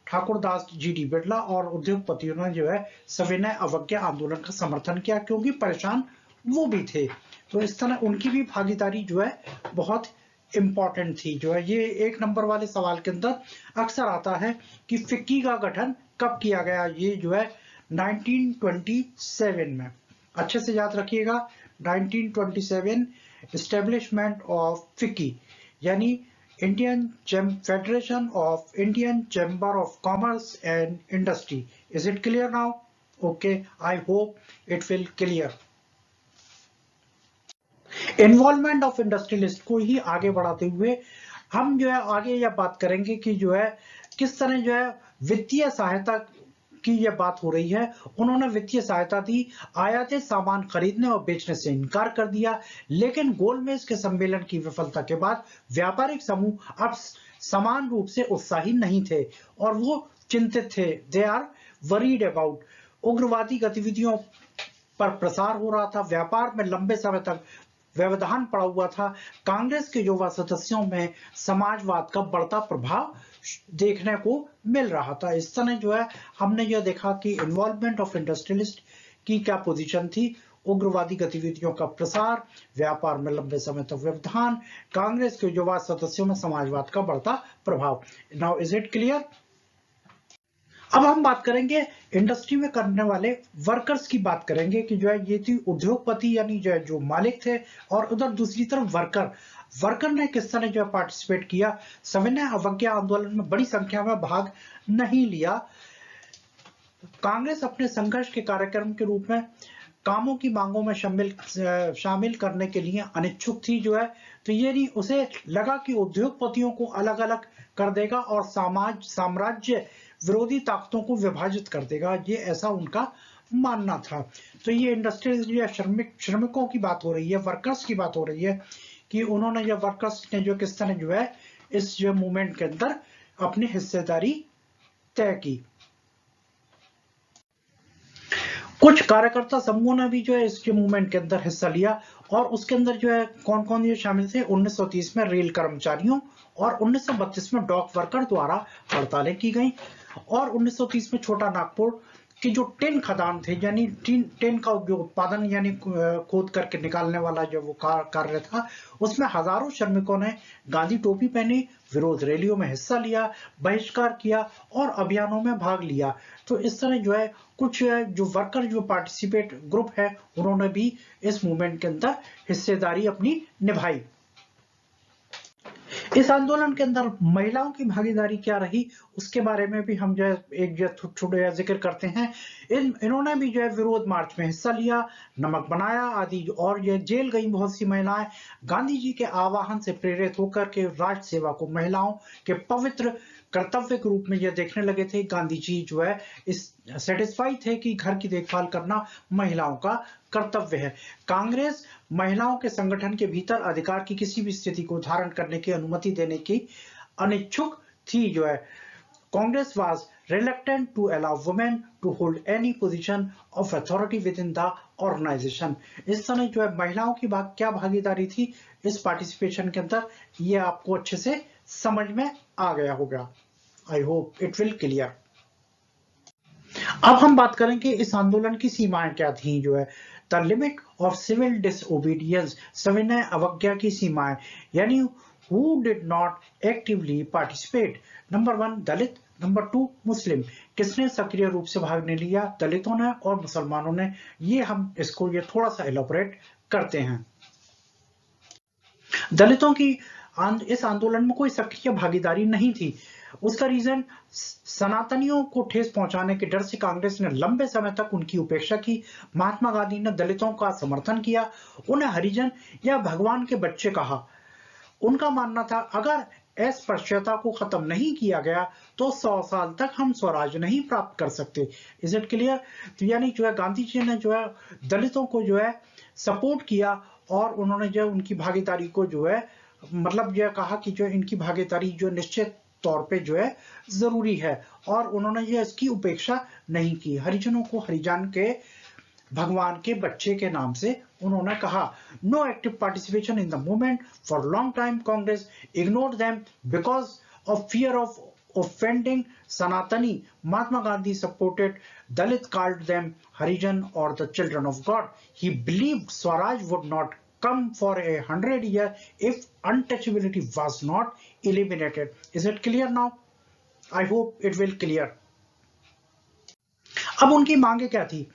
ठाकुर दास, जीडी बिरला और उद्योगपतियों ने जो है सविनय अवज्ञा आंदोलन का समर्थन किया, क्योंकि परेशान वो भी थे। तो इस तरह उनकी भी भागीदारी जो है बहुत इंपॉर्टेंट थी। जो है ये 1 नंबर वाले सवाल के अंदर अक्सर आता है कि फिक्की का गठन कब किया गया। ये जो है 1927 में, अच्छे से याद रखिएगा, 1927 एस्टेब्लिशमेंट ऑफ फिक्की यानी Indian federation of Indian chamber of commerce and industry. Is it clear now? Okay, I hope it will clear. Involvement of industrialist को ही आगे बढ़ाते हुए हम जो है आगे यह बात करेंगे कि जो है किस तरह जो है वित्तीय सहायता की यह बात हो रही है। उन्होंने वित्तीय सहायता दी, आयातित सामान खरीदने और बेचने से इनकार कर दिया। लेकिन गोलमेज के सम्मेलन की विफलता के बाद व्यापारिक समूह अब समान रूप से उत्साही नहीं थे और वो चिंतित थे। दे आर वरीड अबाउट, उग्रवादी गतिविधियों पर प्रसार हो रहा था, व्यापार में लंबे समय तक व्यवधान पड़ा हुआ था, कांग्रेस के युवा सदस्यों में समाजवाद का बढ़ता प्रभाव देखने को मिल रहा था। इस तरह जो है हमने यह देखा कि इन्वॉल्वमेंट ऑफ इंडस्ट्रियलिस्ट की क्या पोजीशन थी, उग्रवादी गतिविधियों का प्रसार, व्यापार में लंबे समय तक व्यवधान, कांग्रेस के युवा सदस्यों में समाजवाद का बढ़ता प्रभाव। Now is it clear? अब हम बात करेंगे इंडस्ट्री में करने वाले वर्कर्स की बात करेंगे कि जो है ये थी उद्योगपति यानी जो मालिक थे और उधर दूसरी तरफ वर्कर। वर्कर ने किस तरह जो है पार्टिसिपेट किया। सविनय अवज्ञा आंदोलन में बड़ी संख्या में भाग नहीं लिया। कांग्रेस अपने संघर्ष के कार्यक्रम के रूप में कामों की मांगों में शामिल करने के लिए अनिच्छुक थी जो है। तो ये नहीं, उसे लगा कि उद्योगपतियों को अलग अलग कर देगा और साम्राज्य विरोधी ताकतों को विभाजित कर देगा, ये ऐसा उनका मानना था। तो ये इंडस्ट्रियल श्रमिकों की बात हो रही है, वर्कर्स की बात हो रही है कि उन्होंने जो वर्कर्स ने जो किस तरह जो है इस जो मूवमेंट के अंदर अपनी हिस्सेदारी तय की। कुछ कार्यकर्ता समूहों ने भी जो है इसके मूवमेंट के अंदर हिस्सा लिया और उसके अंदर जो है कौन कौन ये शामिल थे। 1930 में रेल कर्मचारियों और 1932 में डॉक वर्कर द्वारा हड़तालें की गई और 1930 में छोटा नागपुर कि जो टिन खदान थे, यानी टिन का जो उत्पादन यानी खोद करके निकालने वाला जो वो कार्य था, उसमें हजारों श्रमिकों ने गांधी टोपी पहनी, विरोध रैलियों में हिस्सा लिया, बहिष्कार किया और अभियानों में भाग लिया। तो इस तरह जो है कुछ जो वर्कर जो पार्टिसिपेट ग्रुप है उन्होंने भी इस मूवमेंट के अंदर हिस्सेदारी अपनी निभाई। इस आंदोलन के अंदर महिलाओं की भागीदारी क्या रही उसके बारे में भी हम जो है एक जो छोटा जिक्र करते हैं। इन्होंने भी जो है विरोध मार्च में हिस्सा लिया, नमक बनाया आदि, और ये जेल गई बहुत सी महिलाएं गांधी जी के आह्वान से प्रेरित होकर के राष्ट्र सेवा को महिलाओं के पवित्र कर्तव्य के रूप में यह देखने लगे थे। गांधी जी जो है इस सेटिस्फाई थे कि घर की देखभाल करना महिलाओं का कर्तव्य है। कांग्रेस महिलाओं के संगठन के भीतर अधिकार की किसी भी स्थिति को धारण करने की अनुमति देने की अनिच्छुक थी जो है। Congress was reluctant to allow women to hold any position of authority within the organization। इस समय जो है महिलाओं की क्या भागीदारी थी इस पार्टिसिपेशन के अंदर, ये आपको अच्छे से समझ में आ गया होगा। आई होप इट विल क्लियर। अब हम बात करेंगे इस आंदोलन की सीमाएं क्या थी जो है। The limit of civil disobedience, सविनय अवज्ञा की सीमाएं, यानी who did not actively participate। Number 1 Dalit, number 2 मुस्लिम। किसने सक्रिय रूप से भाग नहीं लिया? दलितों ने और मुसलमानों ने। ये हम इसको ये थोड़ा सा एलोबरेट करते हैं। दलितों की इस आंदोलन में कोई सक्रिय भागीदारी नहीं थी। उसका रीजन सनातनियों को ठेस पहुंचाने के डर से कांग्रेस ने लंबे समय तक उनकी उपेक्षा की। महात्मा गांधी ने दलितों का समर्थन किया, उन्हें हरिजन या भगवान के बच्चे कहा। उनका मानना था अगर अस्पृश्यता को खत्म नहीं किया गया तो 100 साल तक हम स्वराज नहीं प्राप्त कर सकते। Is it clear? तो यानी जो है गांधी जी ने जो है दलितों को जो है सपोर्ट किया और उन्होंने जो उनकी भागीदारी को जो है मतलब यह कहा कि जो इनकी भागीदारी जो निश्चित तौर पे जो है जरूरी है, और उन्होंने ये इसकी उपेक्षा नहीं की। हरिजनों को हरिजन के भगवान के बच्चे के नाम से उन्होंने कहा। No active participation in the movement for long time. Congress ignored them because of fear of offending Sanatani। Mahatma Gandhi supported Dalit, called them Harijan or the children of God। He believed Swaraj would not come for 100 years if untouchability was not eliminated। Is it clear now? I hope it will clear। अब उनकी मांगे क्या थी?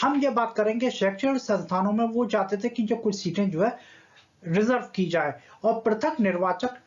हम ये बात करेंगे शैक्षणिक संस्थानों में वो चाहते थे कि जो कुछ सीटें जो है रिजर्व की जाए और पृथक निर्वाचक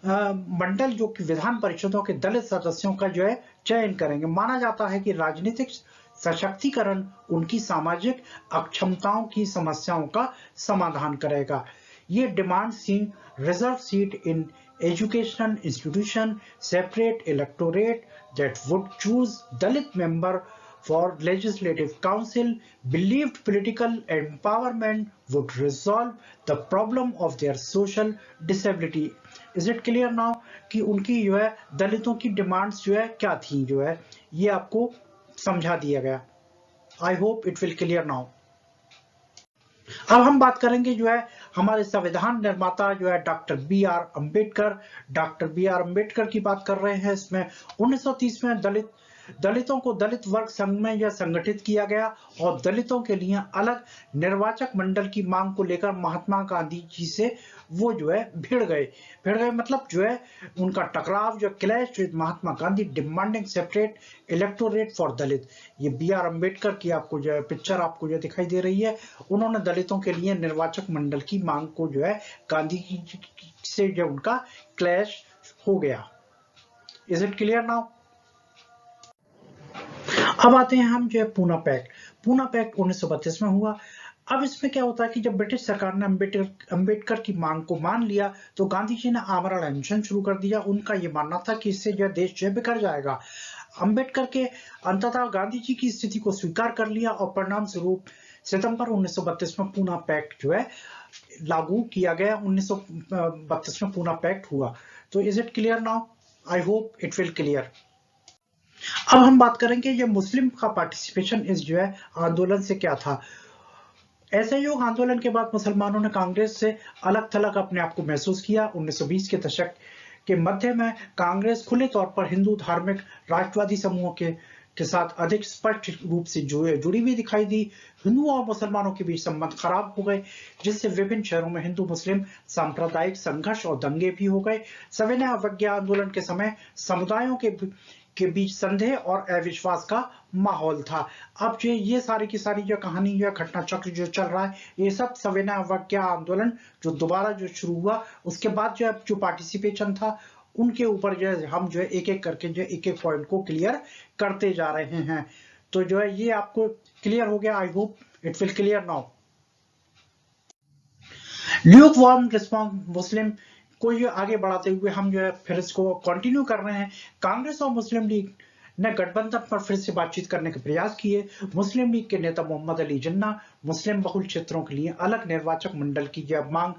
मंडल जो कि विधान परिषदों के दलित सदस्यों का जो है चयन करेंगे। माना जाता है कि राजनीतिक सशक्तिकरण उनकी सामाजिक अक्षमताओं की समस्याओं का समाधान करेगा। ये demand seen reserve seat in educational institution, separate electorate that would choose Dalit member for legislative council, believed political empowerment would resolve the problem of their social disability। Is it clear now कि उनकी जो है दलितों की demands जो है क्या थी जो है ये आपको समझा दिया गया। I hope it will clear now। अब हम बात करेंगे जो है हमारे संविधान निर्माता जो है doctor B R Ambedkar. Doctor B R Ambedkar की बात कर रहे हैं। इसमें 1930 में दलित दलितों को दलित वर्ग संघ में यह संगठित किया गया और दलितों के लिए अलग निर्वाचक मंडल की मांग को लेकर महात्मा गांधी जी से वो जो है भिड़ गए मतलब जो है उनका टकराव जो clash with Mahatma Gandhi demanding separate electorate for Dalit. ये B.R. अम्बेडकर की आपको जो है पिक्चर आपको जो दिखाई दे रही है, उन्होंने दलितों के लिए निर्वाचक मंडल की मांग को जो है गांधी जी से जो उनका क्लैश हो गया। Is it clear now? अब आते हैं हम जो है पूना पैक्ट 1932 में हुआ। अब इसमें क्या होता है कि जब ब्रिटिश सरकार ने अंबेडकर की मांग को मान लिया तो गांधी जी ने आमरण अनशन शुरू कर दिया। उनका ये मानना था कि इससे जो देश जो बिखर जाएगा। अंबेडकर के अंततः गांधी जी की स्थिति को स्वीकार कर लिया और परिणाम स्वरूप सितंबर 1932 में पूना पैक्ट जो है लागू किया गया। 1932 में पूना पैक्ट हुआ। तो is it clear now? I hope it will clear. अब हम बात करेंगे ये मुस्लिम का पार्टिसिपेशन इस जो है आंदोलन से क्या था। असहयोग आंदोलन के बाद मुसलमानों ने कांग्रेस से अलग थलग अपने आप को महसूस किया। 1920 के दशक के मध्य में कांग्रेस खुले तौर पर हिंदू धार्मिक राष्ट्रवादी समूहों के साथ अधिक स्पष्ट रूप से जुड़ी हुई दिखाई दी। हिंदुओं और मुसलमानों के बीच संबंध खराब हो गए, जिससे विभिन्न शहरों में हिंदू मुस्लिम सांप्रदायिक संघर्ष और दंगे भी हो गए। सविनय अवज्ञा आंदोलन के समय समुदायों के बीच संदेह और अविश्वास का माहौल था। अब जो ये सारी की सारी जो कहानी या घटना चक्र जो चल रहा है, ये सब सविनय अवज्ञा आंदोलन जो दोबारा जो शुरू हुआ उसके बाद जो पार्टिसिपेशन था उनके ऊपर जो है हम जो है एक एक करके जो एक एक पॉइंट को क्लियर करते जा रहे हैं। तो जो है ये आपको क्लियर हो गया। I hope it will clear now. Lukewarm response Muslim को ये आगे बढ़ाते हुए हम जो है फिर इसको कंटिन्यू कर रहे हैं। कांग्रेस और मुस्लिम लीग ने गठबंधन पर फिर से बातचीत करने के प्रयास किए। मुस्लिम लीग के नेता मोहम्मद अली जिन्ना मुस्लिम बहुल क्षेत्रों के लिए अलग निर्वाचक मंडल की मांग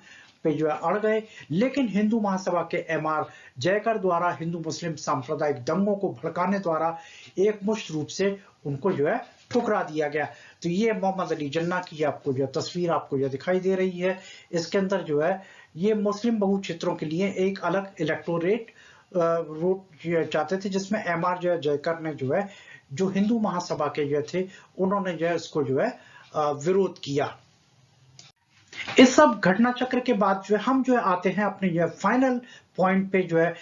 पे जो है अड़ गए, लेकिन हिंदू महासभा के M.R. जयकर द्वारा हिंदू मुस्लिम सांप्रदायिक दंगों को भड़काने द्वारा एकमुश्त रूप से उनको जो है ठुकरा दिया गया। तो ये मोहम्मद अली जिन्ना की आपको जो तस्वीर आपको जो दिखाई दे रही है, इसके अंदर जो है ये मुस्लिम बहुल क्षेत्रों के लिए एक अलग इलेक्टोरेट रूट चाहते थे, जिसमें M.R. जयकर ने जो है जो हिंदू महासभा के जो थे उन्होंने जो है इसको जो है विरोध किया। इस सब घटना चक्र के बाद जो है हम जो है आते हैं अपने ये फाइनल पॉइंट पे जो है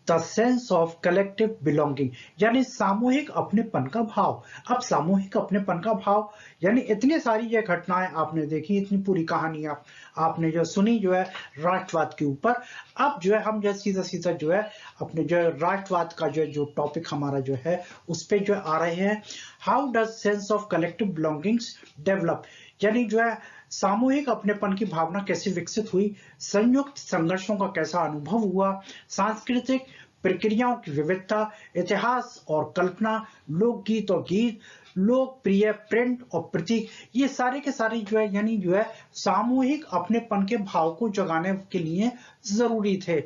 the sense of collective belonging, यानी सामूहिक अपनेपन का भाव। अब सामूहिक अपनेपन का भाव यानी इतनी सारी ये घटनाएं आपने देखी, इतनी पूरी कहानी आपने जो सुनी जो है राष्ट्रवाद के ऊपर। अब जो है हम जो सीधा सीधा जो है अपने जो राष्ट्रवाद का जो टॉपिक हमारा जो है उस पे जो आ रहे हैं। How does sense of collective belongings develop, यानी जो है सामूहिक अपनेपन की भावना कैसे विकसित हुई, संयुक्त संघर्षों का कैसा अनुभव हुआ, सांस्कृतिक प्रक्रियाओं की विविधता, इतिहास और कल्पना, लोकगीत और गीत, लोकप्रिय प्रिंट और प्रतीक, ये सारे के सारे जो है यानी जो है सामूहिक अपनेपन के भाव को जगाने के लिए जरूरी थे।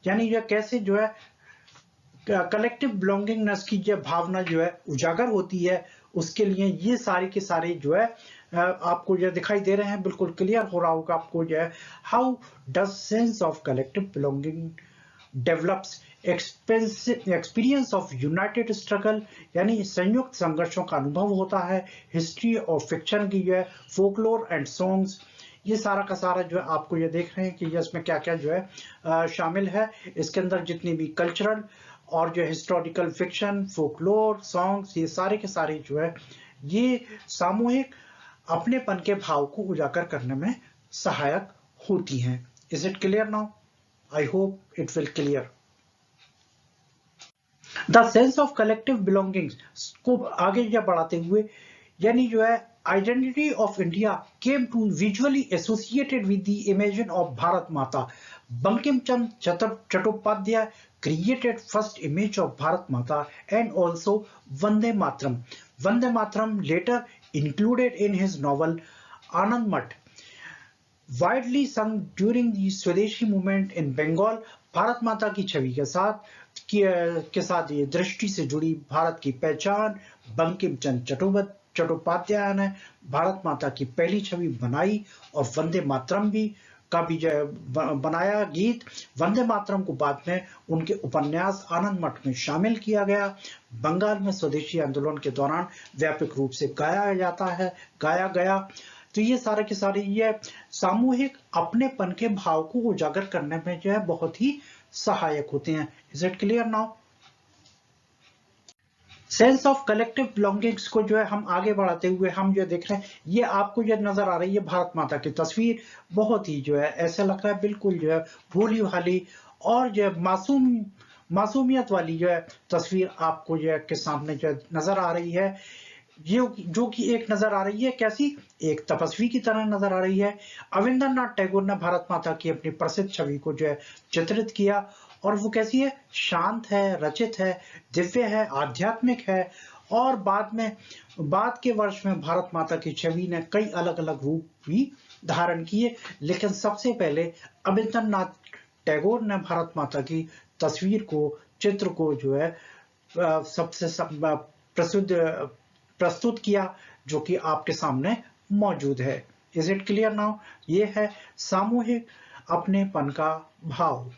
यानी जो कैसे जो है कलेक्टिव बिलोंगिंगनेस की जो भावना जो है उजागर होती है, उसके लिए ये सारे के सारे जो है आपको जो दिखाई दे रहे हैं, बिल्कुल क्लियर हो रहा होगा आपको जो है। How does sense of collective belonging develops experience of United struggle, यानी संयुक्त संघर्षों का अनुभव होता है। हिस्ट्री और फिक्शन की जो है फोकलोर एंड सॉन्ग्स, ये सारा का सारा जो है आपको ये देख रहे हैं कि इसमें क्या क्या जो है शामिल है। इसके अंदर जितनी भी कल्चरल और जो हिस्टोरिकल फिक्शन, फोकलोर, सॉन्ग्स, ये सारे के सारे जो है ये सामूहिक अपनेपन के भाव को उजागर करने में सहायक होती हैं। Is it clear now? I hope it will clear. The sense of collective belongings को आगे या बढ़ाते हुए, यानी जो है identity of India came to visually associated with the image of Bharat Mata. Bankim Chandra Chattopadhyay created first image of Bharat Mata and also Vande Mataram. Vande Mataram later included in his novel Anand Math. Widely sung during the Swadeshi movement in Bengal, Bharat माता की छवि के साथ ये दृष्टि से जुड़ी भारत की पहचान बंकिम चंद्र चट्टोपाध्याय ने भारत माता की पहली छवि बनाई और वंदे मातरम भी का भी जो बनाया गीत वंदे मातरम को बाद में उनके उपन्यास आनंद मठ में शामिल किया गया। बंगाल में स्वदेशी आंदोलन के दौरान व्यापक रूप से गाया गया। तो ये सारे के सारे ये सामूहिक अपनेपन के भाव को उजागर करने में जो है बहुत ही सहायक होते हैं। Is it clear now? Sense of collective belongings को जो है हम आगे बढ़ाते हुए हम जो देख रहे हैं, ये आपको जो नजर आ रही है भारत माता की तस्वीर, बहुत ही जो है ऐसा लग रहा है बिल्कुल जो है भोली भाली और जो है मासूमियत वाली जो है तस्वीर आपको जो है के सामने जो नजर आ रही है। जो कि एक नजर आ रही है कैसी, एक तपस्वी की तरह नजर आ रही है। अविंद्रनाथ टैगोर ने भारत माता की अपनी प्रसिद्ध छवि को जो है चित्रित किया और वो कैसी है, शांत है, रचित है, दिव्य है, आध्यात्मिक है। और बाद के वर्ष में भारत माता की छवि ने कई अलग अलग रूप भी धारण किए, लेकिन सबसे पहले अविंद्रनाथ टैगोर ने भारत माता की तस्वीर को, चित्र को जो है सबसे प्रस्तुत किया, जो कि आपके सामने मौजूद है। Is it clear now? ये है सामूहिक अपनेपन का भाव।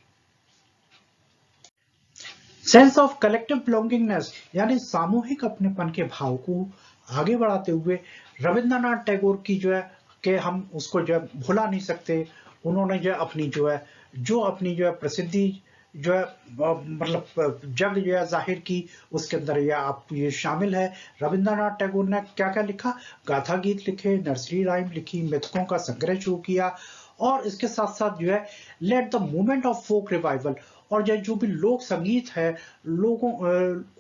सेंस ऑफ कलेक्टिव बिलोंगिंगनेस यानी सामूहिक अपनेपन के भाव को आगे बढ़ाते हुए रविंद्रनाथ टैगोर की जो है कि हम उसको जो है भुला नहीं सकते। उन्होंने जो अपनी जो है प्रसिद्धि जो है मतलब जग जो है जाहिर की, उसके अंदर ये शामिल है। रविंद्रनाथ टैगोर ने क्या क्या लिखा, गाथा गीत लिखे, नर्सरी राइम लिखी, मिथकों का संग्रह शुरू किया और इसके साथ साथ जो है let the movement of folk revival और जो भी लोक संगीत है लोगों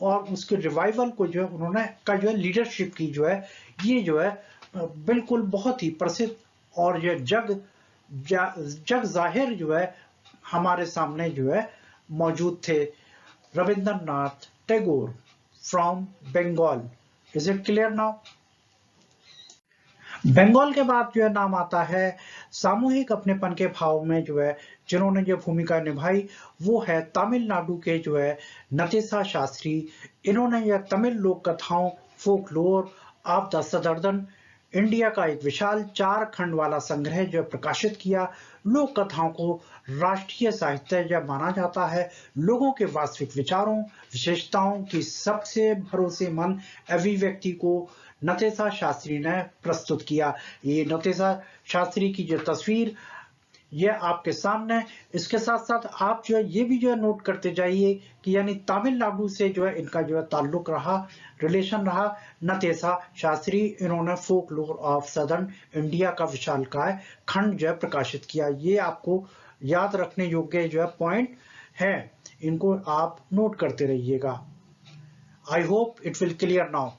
और उसके रिवाइवल को जो है उन्होंने जो है लीडरशिप की जो है ये जो है बिल्कुल बहुत ही प्रसिद्ध और ये जग जाहिर जो है हमारे सामने जो है मौजूद थे। Rabindranath Tagore from Bengal. Is it clear now? Bengal के बाद जो है नाम आता है सामूहिक अपनेपन के भाव में जो है जिन्होंने जो भूमिका निभाई वो है तमिलनाडु के जो है नटेशा शास्त्री। इन्होंने यह तमिल लोक कथाओं folklore of the southern India का एक विशाल 4 खंड वाला संग्रह जो प्रकाशित किया। लोक कथाओं को राष्ट्रीय साहित्य जब माना जाता है, लोगों के वास्तविक विचारों विशेषताओं की सबसे भरोसेमंद अभिव्यक्ति को नटेशा शास्त्री ने प्रस्तुत किया। ये नटेशा शास्त्री की जो तस्वीर ये आपके सामने, इसके साथ साथ आप जो है ये भी जो है नोट करते जाइए कि यानी तमिलनाडु से जो है इनका जो है ताल्लुक रहा, रिलेशन रहा। नटेशा शास्त्री इन्होंने फोकलोर ऑफ सदर्न इंडिया का विशालकाय खंड जो है प्रकाशित किया। ये आपको याद रखने योग्य जो है पॉइंट है, इनको आप नोट करते रहिएगा। आई hope it will clear now.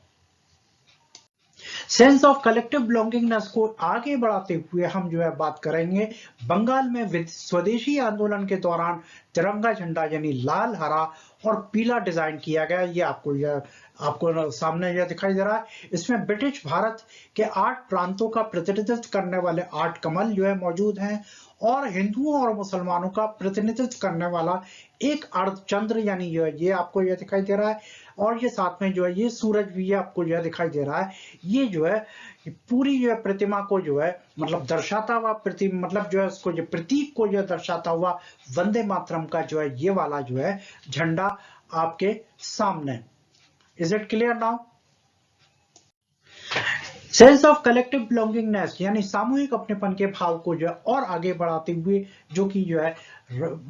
Sense of collective belongingness को आगे बढ़ाते हुए हम जो है बात करेंगे बंगाल में स्वदेशी आंदोलन के दौरान तिरंगा झंडा यानी लाल, हरा और पीला डिजाइन किया गया। ये आपको सामने यह दिखाई दे रहा है। इसमें ब्रिटिश भारत के 8 प्रांतों का प्रतिनिधित्व करने वाले 8 कमल जो है मौजूद हैं और हिंदुओं और मुसलमानों का प्रतिनिधित्व करने वाला एक अर्धचंद्र यानी ये आपको यह दिखाई दे रहा है और ये साथ में जो है ये सूरज भी आपको यह दिखाई दे रहा है। ये जो है पूरी जो है प्रतिमा को जो है मतलब दर्शाता हुआ मतलब जो है उसको जो प्रतीक को जो दर्शाता हुआ वंदे मातरम का जो है ये वाला जो है झंडा आपके सामने। Is it clear now? Sense of collective belongingness यानी सामूहिक अपनेपन के भाव को जो है और आगे बढ़ाते हुए जो कि जो है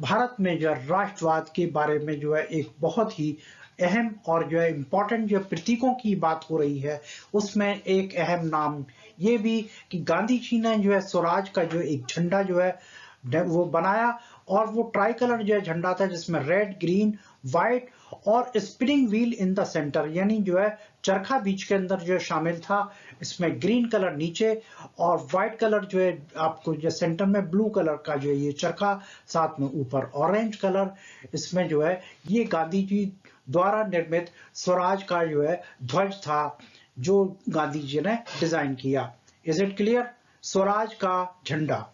भारत में जो है राष्ट्रवाद के बारे में जो है एक बहुत ही अहम और जो है इम्पोर्टेंट जो प्रतीकों की बात हो रही है, उसमें एक अहम नाम ये भी कि गांधी जी ने जो है स्वराज का जो एक झंडा जो है वो बनाया और वो ट्राई कलर जो है झंडा था जिसमें रेड, ग्रीन, व्हाइट और spinning wheel in the centre यानी जो है चरखा बीच के अंदर जो है शामिल था। इसमें ग्रीन कलर नीचे और व्हाइट कलर जो है आपको जो सेंटर में ब्लू कलर का जो है ये चरखा, साथ में ऊपर ऑरेंज कलर। इसमें जो है ये गांधी जी द्वारा निर्मित स्वराज का जो है ध्वज था जो गांधी जी ने डिजाइन किया। Is it clear? स्वराज का झंडा।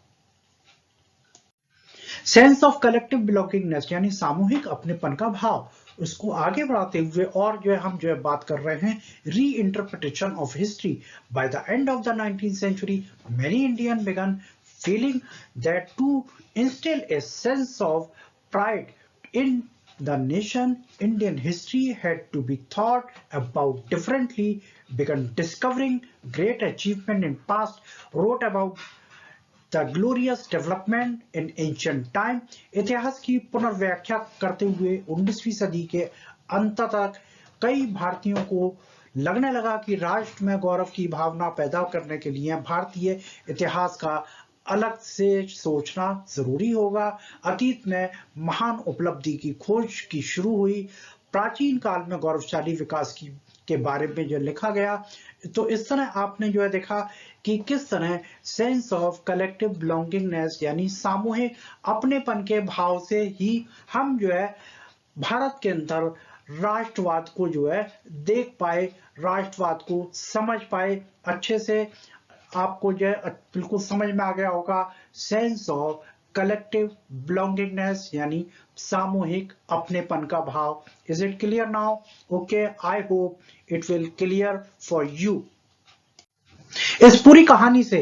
सेंस ऑफ कलेक्टिव बिलोंगिंगनेस यानी सामूहिक अपनेपन का भाव, उसको आगे बढ़ाते हुए और जो है हम जो है बात कर रहे हैं री interpretation of history. By the end of the 19th century, many Indians began feeling that to instill a sense of pride in the nation, Indian history had to be thought about differently, began discovering great achievement in past, wrote about the glorious development in ancient time. इतिहास की पुनर्व्याख्या करते हुए 19वीं सदी के अंत तक कई भारतीयों को लगने लगा कि राष्ट्र में गौरव की भावना पैदा करने के लिए भारतीय इतिहास का अलग से सोचना जरूरी होगा। अतीत में महान उपलब्धि की खोज की शुरू हुई, प्राचीन काल में गौरवशाली विकास की के बारे में जो लिखा गया, तो इस तरह आपने जो है देखा कि किस तरह सेंस ऑफ कलेक्टिव बिलोंगिंगनेस यानी सामूहिक अपनेपन के भाव से ही हम जो है भारत के अंदर राष्ट्रवाद को जो है देख पाए, राष्ट्रवाद को समझ पाए अच्छे से। आपको जो है बिल्कुल समझ में आ गया होगा सेंस ऑफ कलेक्टिव बिलोंगिंगनेस यानी सामूहिक अपनेपन का भाव। Is it clear now? Okay, I hope it will clear for you. इस पूरी कहानी से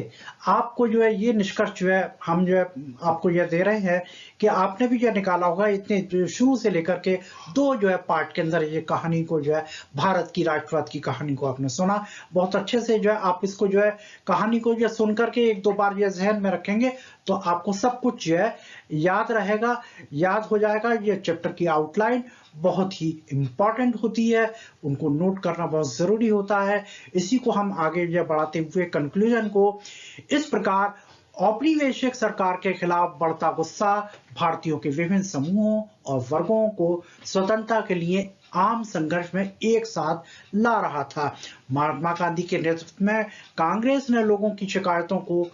आपको जो है ये निष्कर्ष जो है हम जो है आपको यह दे रहे हैं कि आपने भी जो निकाला होगा इतने शुरू से लेकर के दो जो है पार्ट के अंदर ये कहानी को जो है भारत की राष्ट्रवाद की कहानी को आपने सुना बहुत अच्छे से। जो है आप इसको जो है कहानी को जो सुन करके एक दो बार ये जहन में रखेंगे तो आपको सब कुछ जो है याद रहेगा, याद हो जाएगा। ये चैप्टर की आउटलाइन बहुत ही इंपॉर्टेंट होती है, उनको नोट करना बहुत जरूरी होता है। इसी को हम आगे जो बढ़ाते हुए कंक्लूजन को इस प्रकार, औपनिवेशिक सरकार के खिलाफ बढ़ता गुस्सा भारतीयों के विभिन्न समूहों और वर्गों को स्वतंत्रता के लिए आम संघर्ष में एक साथ ला रहा था। महात्मा गांधी के नेतृत्व में कांग्रेस ने लोगों की शिकायतों को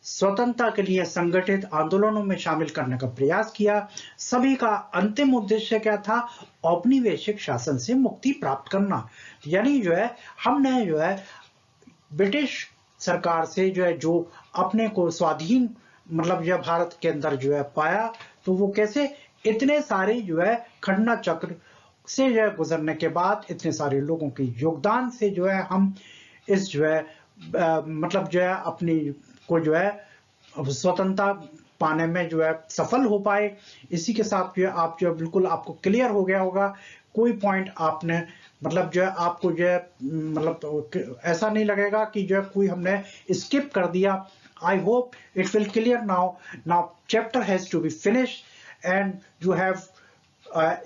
स्वतंत्रता के लिए संगठित आंदोलनों में शामिल करने का प्रयास किया। सभी का अंतिम उद्देश्य क्या था? औपनिवेशिक शासन से मुक्ति प्राप्त करना। यानी जो है हमने जो है ब्रिटिश सरकार से जो है जो अपने को स्वाधीन मतलब यह भारत के अंदर जो है पाया, तो वो कैसे इतने सारे जो है खंडना चक्र से जो है गुजरने के बाद इतने सारे लोगों के योगदान से जो है हम इस जो है मतलब जो है अपनी को जो है स्वतंत्रता पाने में जो है सफल हो पाए। इसी के साथ जो है आप जो बिल्कुल आपको क्लियर हो गया होगा, कोई पॉइंट आपने मतलब जो है आपको जो है मतलब ऐसा नहीं लगेगा कि जो है कोई हमने स्किप कर दिया। I hope it will clear now. Now chapter has to be finished and you have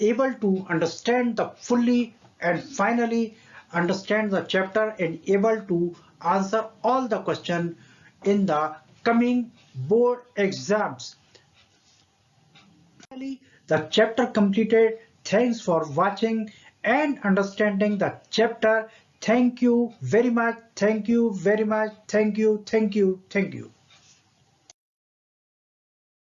able to understand the fully and finally understand the chapter and able to answer all the question in the coming board exams. Finally, the chapter completed. Thanks for watching and understanding the chapter. Thank you very much. Thank you very much. Thank you. Thank you. Thank you.